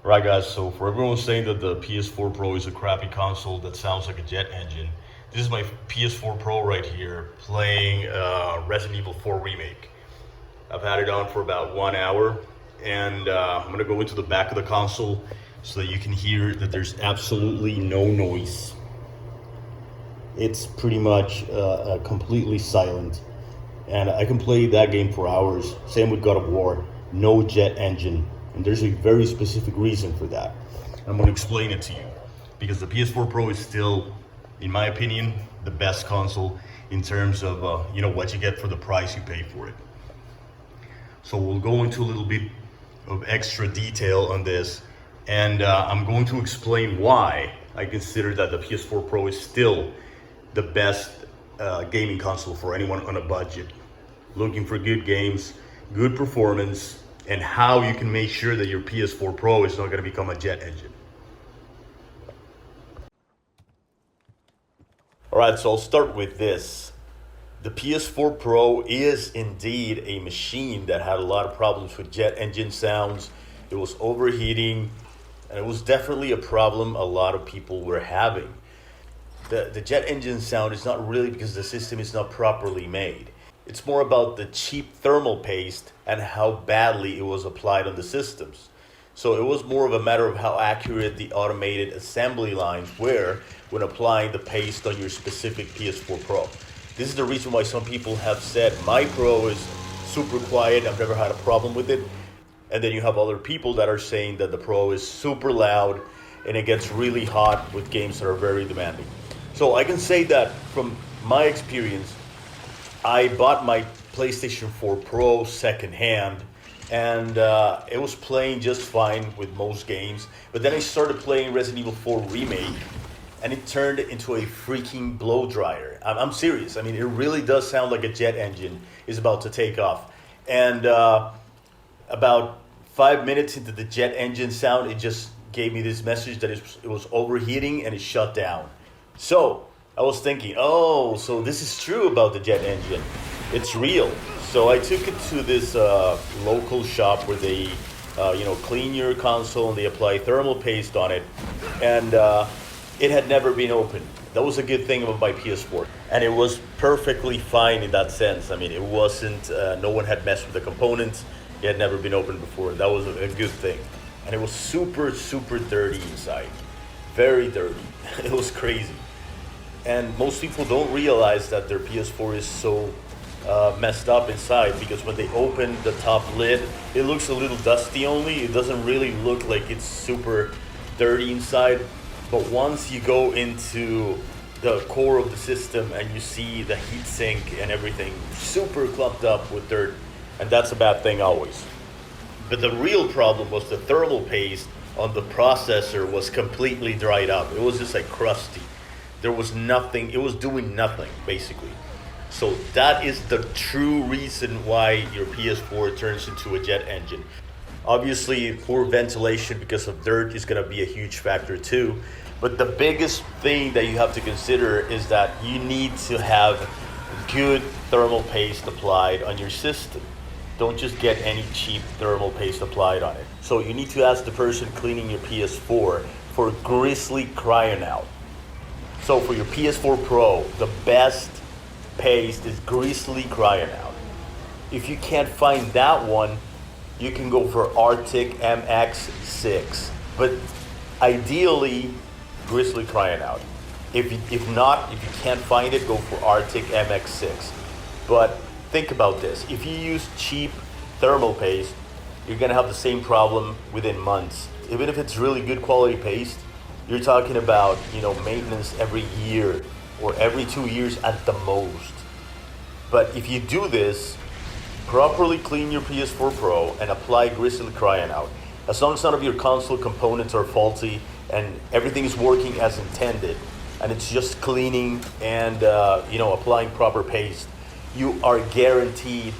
Alright guys, so for everyone saying that the PS4 Pro is a crappy console that sounds like a jet engine, this is my PS4 Pro right here playing Resident Evil 4 Remake. I've had it on for about 1 hour, and I'm going to go into the back of the console so that you can hear that there's absolutely no noise. It's pretty much completely silent, and I can play that game for hours. Same with God of War, no jet engine. And there's a very specific reason for that. I'm going to explain it to you. Because the PS4 Pro is still, in my opinion, the best console in terms of what you get for the price you pay for it. So we'll go into a little bit of extra detail on this. And I'm going to explain why I consider that the PS4 Pro is still the best gaming console for anyone on a budget. Looking for good games, good performance, and how you can make sure that your PS4 Pro is not going to become a jet engine. Alright, so I'll start with this. The PS4 Pro is indeed a machine that had a lot of problems with jet engine sounds. It was overheating, and it was definitely a problem a lot of people were having. The jet engine sound is not really because the system is not properly made. It's more about the cheap thermal paste and how badly it was applied on the systems. So it was more of a matter of how accurate the automated assembly lines were when applying the paste on your specific PS4 Pro. This is the reason why some people have said, my Pro is super quiet, I've never had a problem with it. And then you have other people that are saying that the Pro is super loud and it gets really hot with games that are very demanding. So I can say that from my experience, I bought my PlayStation 4 Pro secondhand, and it was playing just fine with most games. But then I started playing Resident Evil 4 Remake, and it turned into a freaking blow dryer. I'm serious. I mean, it really does sound like a jet engine is about to take off. And about 5 minutes into the jet engine sound, it just gave me this message that it was overheating and it shut down. So I was thinking, oh, so this is true about the jet engine. It's real. So I took it to this local shop where they, clean your console and they apply thermal paste on it. And it had never been opened. That was a good thing about my PS4. And it was perfectly fine in that sense. I mean, it wasn't, no one had messed with the components. It had never been opened before. That was a good thing. And it was super, super dirty inside. Very dirty. It was crazy. And most people don't realize that their PS4 is so messed up inside, because when they open the top lid, it looks a little dusty only. It doesn't really look like it's super dirty inside. But once you go into the core of the system and you see the heatsink and everything super clumped up with dirt, and that's a bad thing always. But the real problem was the thermal paste on the processor was completely dried up. It was just like crusty. There was nothing, it was doing nothing, basically. So that is the true reason why your PS4 turns into a jet engine. Obviously, poor ventilation because of dirt is gonna be a huge factor too. But the biggest thing that you have to consider is that you need to have good thermal paste applied on your system. Don't just get any cheap thermal paste applied on it. So you need to ask the person cleaning your PS4 for Grizzly Cryonaut. So for your PS4 Pro, the best paste is Grizzly Cryonaut. If you can't find that one, you can go for Arctic MX6. But ideally, Grizzly Cryonaut. If you can't find it, go for Arctic MX6. But think about this. If you use cheap thermal paste, you're gonna have the same problem within months. Even if it's really good quality paste, you're talking about, maintenance every year or every 2 years at the most. But if you do this, properly clean your PS4 Pro and apply Grizzly Cryonaut. As long as none of your console components are faulty and everything is working as intended, and it's just cleaning and applying proper paste, you are guaranteed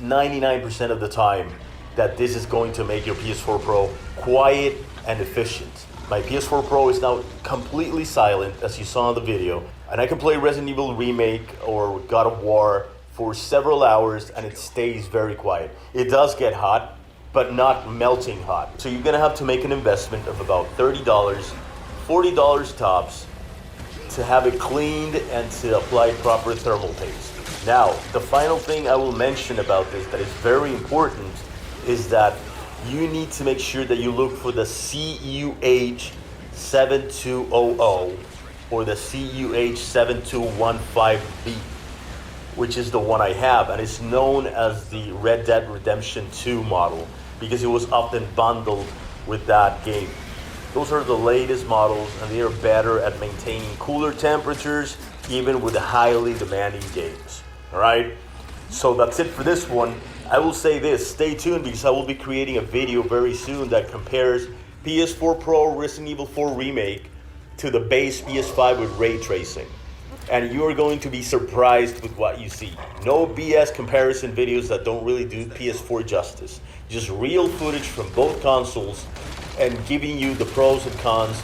99% of the time that this is going to make your PS4 Pro quiet and efficient. My PS4 Pro is now completely silent, as you saw in the video, and I can play Resident Evil Remake or God of War for several hours and it stays very quiet. It does get hot, but not melting hot. So you're gonna have to make an investment of about $30, $40 tops to have it cleaned and to apply proper thermal paste. Now, the final thing I will mention about this that is very important is that you need to make sure that you look for the CUH 7200 or the CUH 7215B, which is the one I have, and it's known as the Red Dead Redemption 2 model because it was often bundled with that game. Those are the latest models, and they are better at maintaining cooler temperatures even with highly demanding games. All right, so that's it for this one. I will say this, stay tuned because I will be creating a video very soon that compares PS4 Pro Resident Evil 4 Remake to the base PS5 with ray tracing. And you are going to be surprised with what you see. No BS comparison videos that don't really do PS4 justice. Just real footage from both consoles and giving you the pros and cons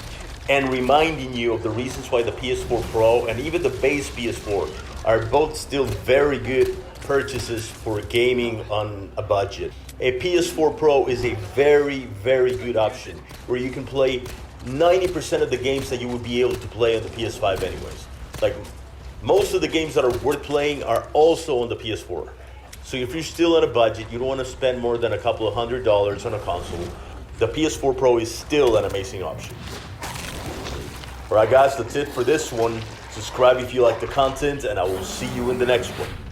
and reminding you of the reasons why the PS4 Pro and even the base PS4 are both still very good purchases for gaming on a budget. A PS4 Pro is a very, very good option where you can play 90% of the games that you would be able to play on the PS5 anyways. Like most of the games that are worth playing are also on the PS4. So if you're still on a budget, you don't want to spend more than a couple of $100s on a console, the PS4 Pro is still an amazing option. Alright guys, that's it for this one. Subscribe if you like the content, and I will see you in the next one.